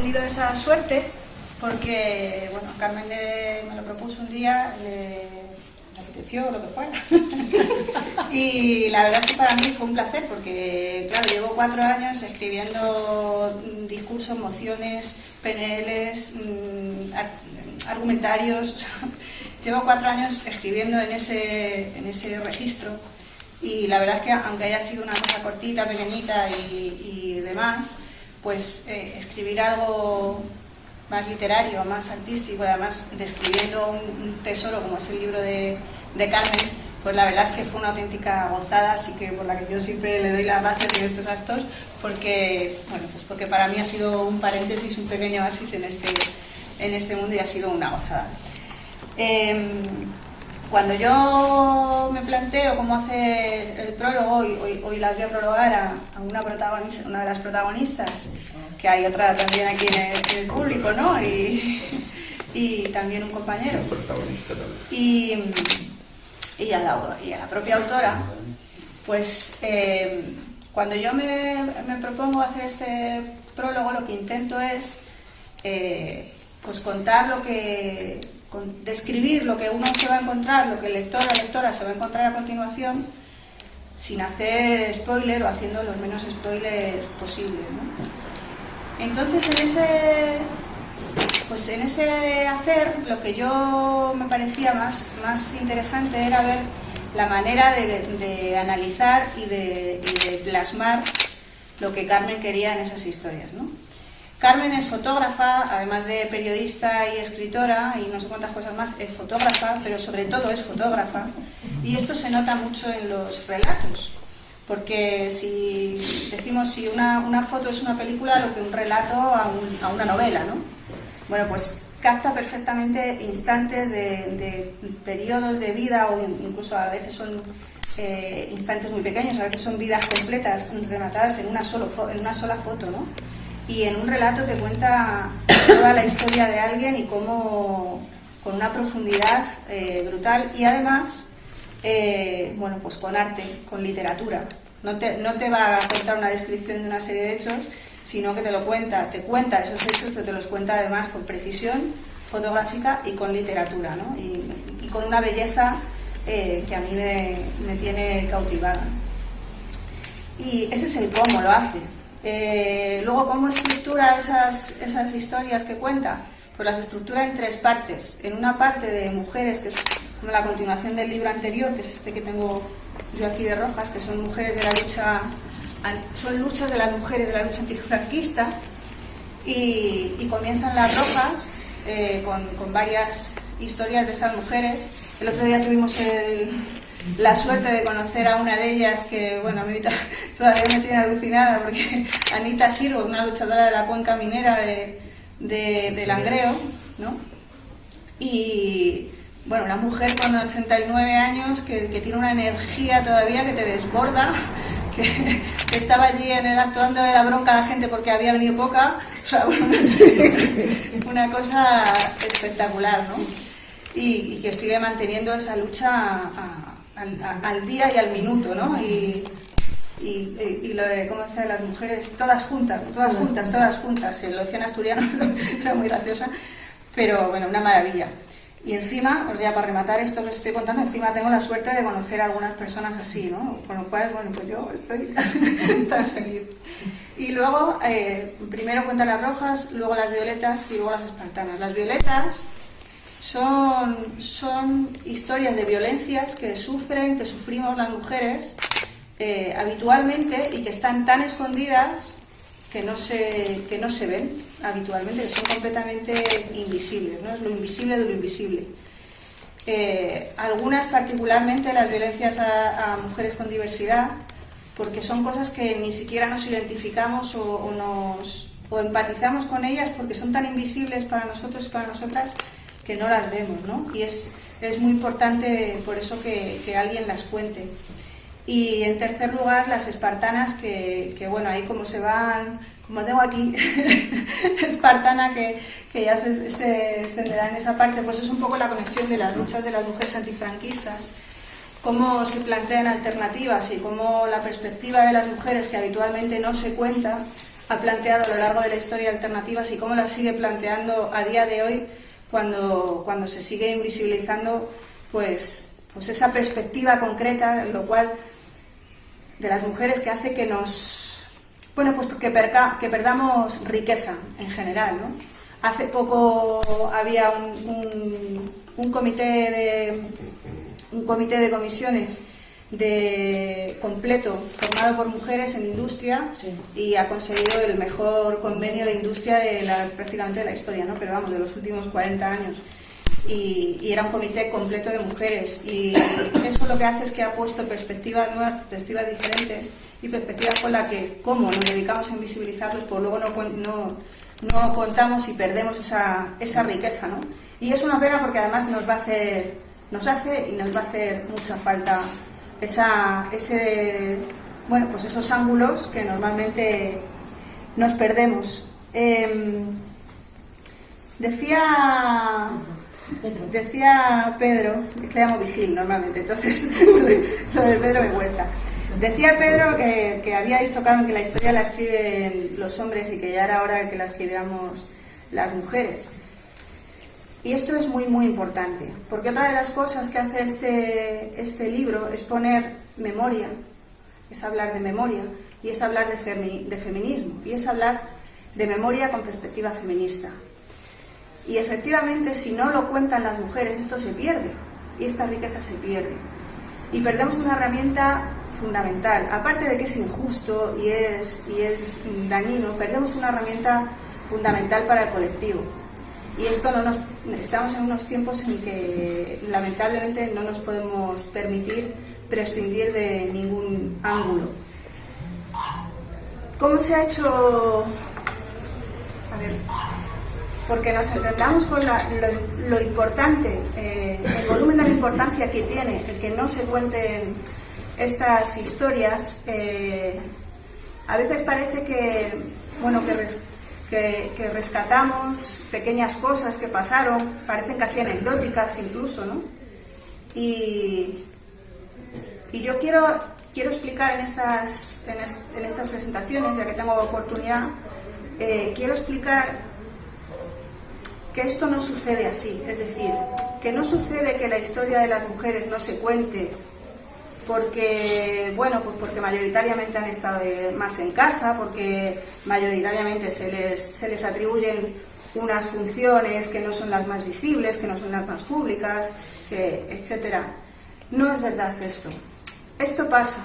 tenido esa suerte porque, bueno, Carmen me lo propuso un día, le apeteció lo que fuera. Y la verdad es que para mí fue un placer porque, claro, llevo 4 años escribiendo discursos, mociones, PNLs, argumentarios. Llevo 4 años escribiendo en ese registro y la verdad es que aunque haya sido una cosa cortita, pequeñita y demás, pues escribir algo más literario, más artístico, además describiendo un tesoro como es el libro de Carmen, pues la verdad es que fue una auténtica gozada, así que por la que yo siempre le doy las gracias en estos actos, porque, bueno, pues porque para mí ha sido un paréntesis, un pequeño oasis en este mundo y ha sido una gozada. Cuando yo me planteo cómo hacer el prólogo, hoy las voy a prologar a una protagonista, una de las protagonistas, que hay otra también aquí en el público, ¿no? Y también un compañero. Y a la propia autora, pues cuando yo me propongo hacer este prólogo, lo que intento es pues contar describir lo que uno se va a encontrar, lo que el lector o lectora se va a encontrar a continuación, sin hacer spoiler o haciendo los menos spoilers posibles, ¿no? Entonces en ese hacer, lo que yo me parecía más interesante era ver la manera de analizar y de plasmar lo que Carmen quería en esas historias, ¿no? Carmen es fotógrafa, además de periodista y escritora y no sé cuántas cosas más, es fotógrafa, pero sobre todo es fotógrafa. Y esto se nota mucho en los relatos, porque si decimos si una foto es una película, lo que un relato a una novela, ¿no? Bueno, pues capta perfectamente instantes de periodos de vida, o incluso a veces son instantes muy pequeños, a veces son vidas completas rematadas en una sola foto, ¿no? Y en un relato te cuenta toda la historia de alguien y cómo, con una profundidad brutal y además, bueno, pues con arte, con literatura. No te va a contar una descripción de una serie de hechos, sino que te cuenta esos hechos, pero te los cuenta además con precisión fotográfica y con literatura, ¿no? Y con una belleza que a mí me tiene cautivada. Y ese es el cómo lo hace. Luego, ¿cómo estructura esas historias que cuenta? Pues las estructura en 3 partes. En una parte de mujeres, que es como la continuación del libro anterior, que es este que tengo yo aquí de rojas, que son mujeres de la lucha, son luchas de las mujeres de la lucha antifranquista, y comienzan las rojas con varias historias de estas mujeres. El otro día tuvimos la suerte de conocer a una de ellas que, bueno, a mí todavía me tiene alucinada, porque Anita Sirgo, una luchadora de la cuenca minera de Langreo, ¿no? Y, bueno, una mujer con 89 años que tiene una energía todavía que te desborda, que estaba allí en el acto dándole la bronca a la gente porque había venido poca, o sea, bueno, una cosa espectacular, ¿no? Y que sigue manteniendo esa lucha al día y al minuto, ¿no? Y lo de cómo hacer las mujeres todas juntas, lo decía en asturiano, era muy graciosa, pero bueno, una maravilla. Y encima, pues ya para rematar esto que os estoy contando, encima tengo la suerte de conocer a algunas personas así, ¿no? Con lo cual, bueno, pues yo estoy tan feliz. Y luego, primero cuenta las rojas, luego las violetas y luego las espartanas. Las violetas son historias de violencias que sufrimos las mujeres habitualmente y que están tan escondidas que no se ven habitualmente, que son completamente invisibles, ¿no? Es lo invisible de lo invisible. Algunas, particularmente las violencias a mujeres con diversidad, porque son cosas que ni siquiera nos identificamos o empatizamos con ellas, porque son tan invisibles para nosotros y para nosotras que no las vemos, ¿no? Y es muy importante por eso que alguien las cuente. Y en tercer lugar, las espartanas, que bueno, ahí como se van, como tengo aquí espartana, que ya se extenderá en esa parte, pues es un poco la conexión de las luchas de las mujeres antifranquistas, cómo se plantean alternativas y cómo la perspectiva de las mujeres, que habitualmente no se cuenta, ha planteado a lo largo de la historia alternativas y cómo las sigue planteando a día de hoy cuando se sigue invisibilizando pues esa perspectiva concreta, lo cual de las mujeres, que hace que que perdamos riqueza en general, ¿no? Hace poco había un comité de comisiones completo formado por mujeres en industria, sí, y ha conseguido el mejor convenio de industria prácticamente de la historia, ¿no? Pero vamos, de los últimos 40 años. Y era un comité completo de mujeres, y eso lo que hace es que ha puesto perspectivas nuevas, perspectivas diferentes y perspectivas con las que, como nos dedicamos a invisibilizarlos, pues luego no contamos y perdemos esa riqueza, ¿no? Y es una pena porque además nos hace y nos va a hacer mucha falta esos ángulos que normalmente nos perdemos. Decía Pedro, le llamo Vigil normalmente, entonces lo de Pedro me cuesta. Decía Pedro que había dicho Carmen que la historia la escriben los hombres y que ya era hora de que la escribiéramos las mujeres. Y esto es muy, muy importante, porque otra de las cosas que hace este libro es poner memoria, es hablar de memoria, y es hablar de feminismo, y es hablar de memoria con perspectiva feminista. Y efectivamente, si no lo cuentan las mujeres, esto se pierde, y esta riqueza se pierde. Y perdemos una herramienta fundamental, aparte de que es injusto y es dañino, perdemos una herramienta fundamental para el colectivo. Y esto estamos en unos tiempos en que lamentablemente no nos podemos permitir prescindir de ningún ángulo. ¿Cómo se ha hecho? A ver, porque nos entendamos con lo importante, el volumen de la importancia que tiene el que no se cuenten estas historias. A veces parece que rescatamos pequeñas cosas que pasaron, parecen casi anecdóticas incluso, ¿no? Y yo quiero explicar en estas presentaciones, ya que tengo oportunidad, quiero explicar que esto no sucede así, es decir, que no sucede que la historia de las mujeres no se cuente porque mayoritariamente han estado más en casa, porque mayoritariamente se les atribuyen unas funciones que no son las más visibles, que no son las más públicas, etcétera. No es verdad esto. Esto pasa,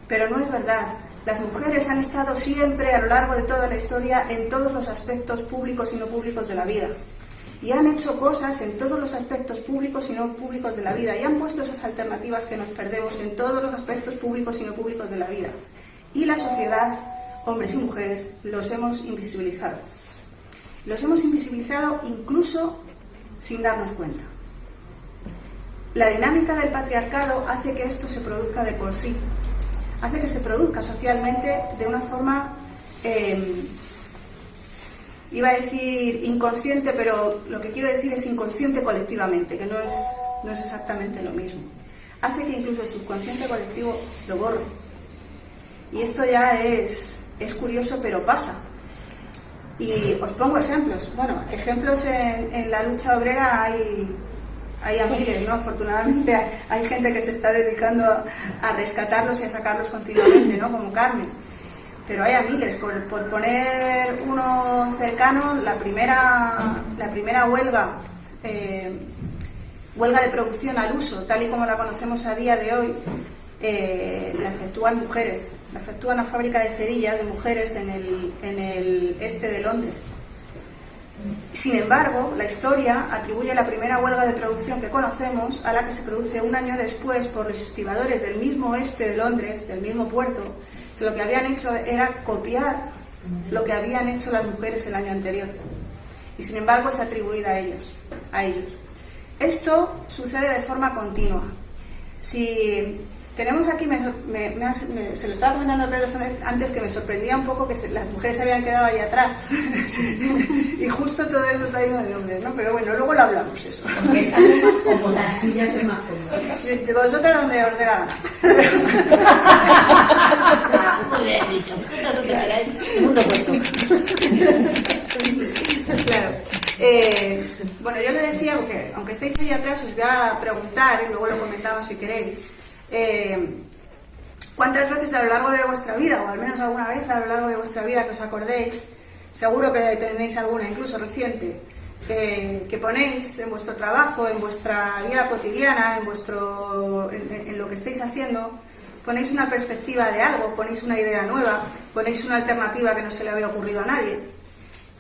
pero no es verdad. Las mujeres han estado siempre a lo largo de toda la historia en todos los aspectos públicos y no públicos de la vida. Y han hecho cosas en todos los aspectos públicos y no públicos de la vida. Y han puesto esas alternativas que nos perdemos en todos los aspectos públicos y no públicos de la vida. Y la sociedad, hombres y mujeres, los hemos invisibilizado. Los hemos invisibilizado incluso sin darnos cuenta. La dinámica del patriarcado hace que esto se produzca de por sí. Hace que se produzca socialmente de una forma, iba a decir inconsciente, pero lo que quiero decir es inconsciente colectivamente, que no es exactamente lo mismo. Hace que incluso el subconsciente colectivo lo borre. Y esto ya es curioso, pero pasa. Y os pongo ejemplos. Bueno, ejemplos en la lucha obrera hay a miles, ¿no? Afortunadamente hay gente que se está dedicando a rescatarlos y a sacarlos continuamente, ¿no? Como Carmen. Pero hay a miles. Por poner uno cercano, la primera huelga de producción al uso, tal y como la conocemos a día de hoy, la efectúan mujeres. La efectúa una fábrica de cerillas de mujeres en el este de Londres. Sin embargo, la historia atribuye la primera huelga de producción que conocemos a la que se produce un año después por los estibadores del mismo oeste de Londres, del mismo puerto, que lo que habían hecho era copiar lo que habían hecho las mujeres el año anterior. Y sin embargo es atribuida a ellos. Esto sucede de forma continua. Si tenemos aquí, se lo estaba comentando a Pedro antes, que me sorprendía un poco que las mujeres se habían quedado ahí atrás. Y justo todo eso está lleno de hombres, ¿no? Pero bueno, luego lo hablamos eso. Porque están como las sillas de más cómodas. Vosotros donde os dé la gana. Donde queráis. El mundo vuestro. Claro. Bueno, yo le decía, porque aunque estéis ahí atrás, os voy a preguntar, y luego lo comentamos si queréis, ¿cuántas veces a lo largo de vuestra vida, o al menos alguna vez a lo largo de vuestra vida que os acordéis, seguro que tenéis alguna, incluso reciente, que ponéis en vuestro trabajo, en vuestra vida cotidiana, en lo que estéis haciendo, ponéis una perspectiva de algo, ponéis una idea nueva, ponéis una alternativa que no se le había ocurrido a nadie?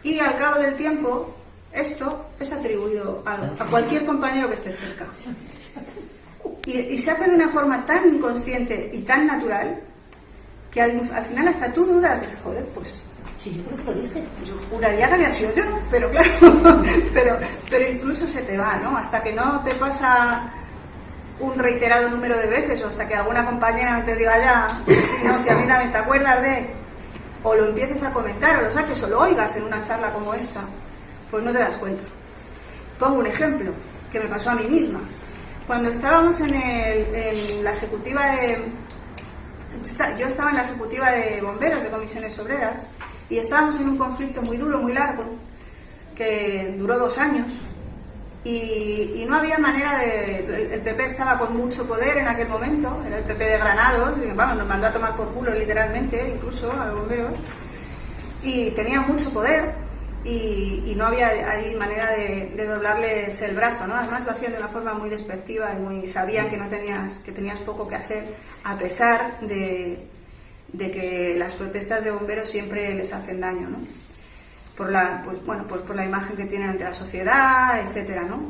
Y al cabo del tiempo, esto es atribuido a cualquier compañero que esté cerca. Y se hace de una forma tan inconsciente y tan natural que al final hasta tú dudas de, joder, pues... Sí, yo creo que lo dije. Yo juraría que había sido yo, pero claro, pero incluso se te va, ¿no? Hasta que no te pasa un reiterado número de veces, o hasta que alguna compañera te diga ya, sí, no, si a mí también te acuerdas de... o lo empieces a comentar, o lo saques, o lo oigas en una charla como esta, pues no te das cuenta. Pongo un ejemplo que me pasó a mí misma. Cuando estábamos en la ejecutiva yo estaba en la ejecutiva de bomberos de comisiones obreras y estábamos en un conflicto muy duro, muy largo, que duró 2 años y no había manera el PP estaba con mucho poder en aquel momento, era el PP de Granados, y, vamos, nos mandó a tomar por culo literalmente, incluso a los bomberos, y tenía mucho poder y no había ahí manera de doblarles el brazo, ¿no? Además lo hacían de una forma muy despectiva y sabían que tenías poco que hacer, a pesar de que las protestas de bomberos siempre les hacen daño, ¿no? Por la imagen que tienen ante la sociedad, etcétera, ¿no?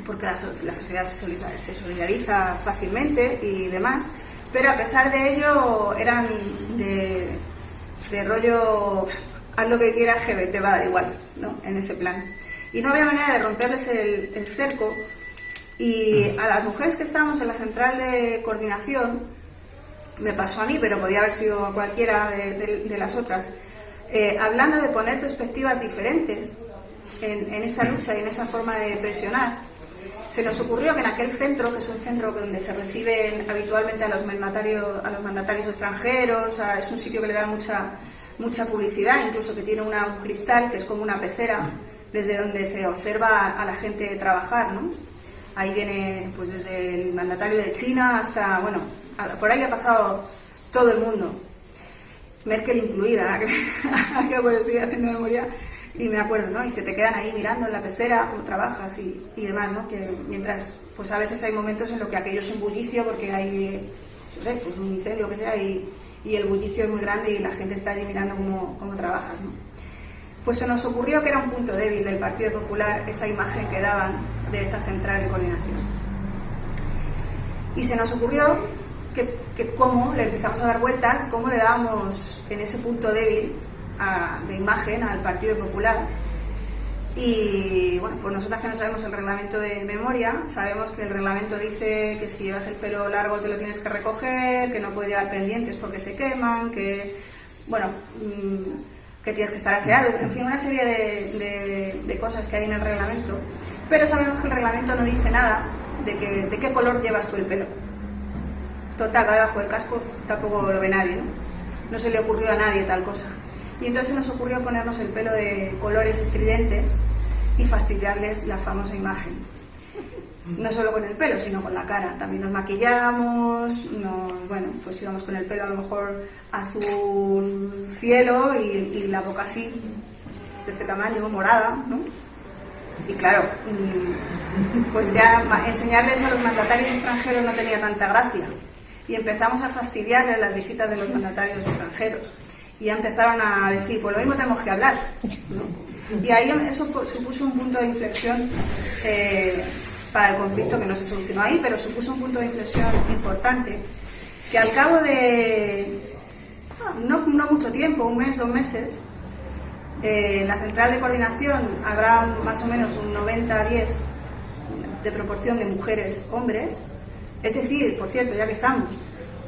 Porque la sociedad se solidariza fácilmente y demás, pero a pesar de ello eran de rollo, haz lo que quieras, que te va a dar igual, ¿no? En ese plan. Y no había manera de romperles el cerco, y a las mujeres que estábamos en la central de coordinación, me pasó a mí, pero podía haber sido a cualquiera de las otras, hablando de poner perspectivas diferentes en esa lucha y en esa forma de presionar, se nos ocurrió que en aquel centro, que es un centro donde se reciben habitualmente a los mandatarios extranjeros, es un sitio que le da mucha publicidad, incluso que tiene un cristal que es como una pecera desde donde se observa a la gente trabajar, ¿no? Ahí viene pues desde el mandatario de China hasta, bueno, por ahí ha pasado todo el mundo, Merkel incluida, que pues estoy haciendo memoria y me acuerdo, ¿no? Y se te quedan ahí mirando en la pecera cómo trabajas y demás, ¿no? Que mientras, pues a veces hay momentos en los que aquello es un bullicio porque hay, no sé, pues un incendio o que sea y el bullicio es muy grande y la gente está allí mirando cómo trabajas, ¿no? Pues se nos ocurrió que era un punto débil del Partido Popular esa imagen que daban de esa central de coordinación. Y se nos ocurrió que cómo le empezamos a dar vueltas, cómo le dábamos en ese punto débil de imagen al Partido Popular. Y bueno, pues nosotras que no sabemos el reglamento de memoria, sabemos que el reglamento dice que si llevas el pelo largo te lo tienes que recoger, que no puedes llevar pendientes porque se queman, que bueno, que tienes que estar aseado, en fin, una serie de cosas que hay en el reglamento. Pero sabemos que el reglamento no dice nada de qué color llevas tú el pelo. Total, va debajo del casco, tampoco lo ve nadie, ¿no? No se le ocurrió a nadie tal cosa. Y entonces nos ocurrió ponernos el pelo de colores estridentes y fastidiarles la famosa imagen. No solo con el pelo, sino con la cara. También nos maquillamos, bueno, pues íbamos con el pelo a lo mejor azul cielo y la boca así, de este tamaño, morada, ¿no? Y claro, pues ya enseñarles a los mandatarios extranjeros no tenía tanta gracia. Y empezamos a fastidiarles las visitas de los mandatarios extranjeros. Y ya empezaron a decir, pues lo mismo tenemos que hablar, ¿no? Y ahí eso supuso un punto de inflexión para el conflicto, que no se solucionó ahí, pero supuso un punto de inflexión importante, que al cabo de no mucho tiempo, 1 mes, 2 meses, la central de coordinación habrá más o menos un 90-10 de proporción de mujeres-hombres. Es decir, por cierto, ya que estamos,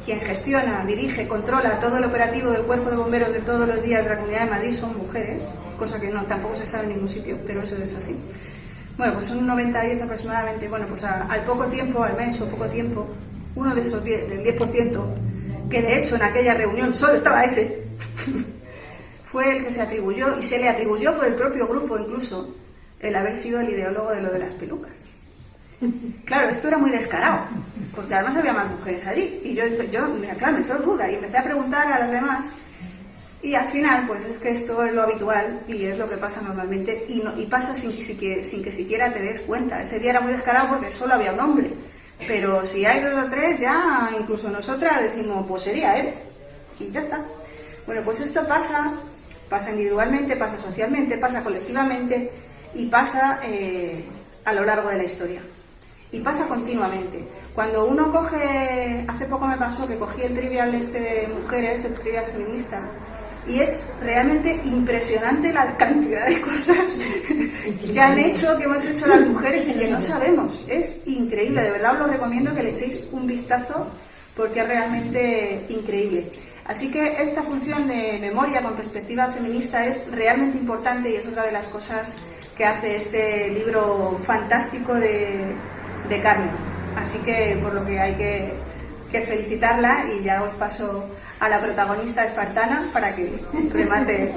quien gestiona, dirige, controla todo el operativo del cuerpo de bomberos de todos los días de la Comunidad de Madrid son mujeres, cosa que tampoco se sabe en ningún sitio, pero eso es así. Bueno, pues son un 90-10 aproximadamente. Bueno, pues al poco tiempo, al mes o poco tiempo, uno de esos 10, del 10%, que de hecho en aquella reunión solo estaba ese, fue el que se atribuyó, y se le atribuyó por el propio grupo incluso, el haber sido el ideólogo de lo de las pelucas. Claro, esto era muy descarado, porque además había más mujeres allí, y yo mira, claro, me entró duda, y empecé a preguntar a las demás, y al final, pues es que esto es lo habitual, y es lo que pasa normalmente, y pasa sin que siquiera te des cuenta. Ese día era muy descarado porque solo había un hombre, pero si hay 2 o 3, ya incluso nosotras decimos, pues sería él, y ya está. Bueno, pues esto pasa individualmente, pasa socialmente, pasa colectivamente, y pasa a lo largo de la historia. Y pasa continuamente. Cuando uno coge, hace poco me pasó que cogí el trivial de mujeres, el trivial feminista, y es realmente impresionante la cantidad de cosas que han hecho, que hemos hecho las mujeres y que no sabemos. Es increíble, de verdad os lo recomiendo que le echéis un vistazo porque es realmente increíble. Así que esta función de memoria con perspectiva feminista es realmente importante y es otra de las cosas que hace este libro fantástico de Carmen. Así que por lo que hay que felicitarla, y ya os paso a la protagonista espartana para que remate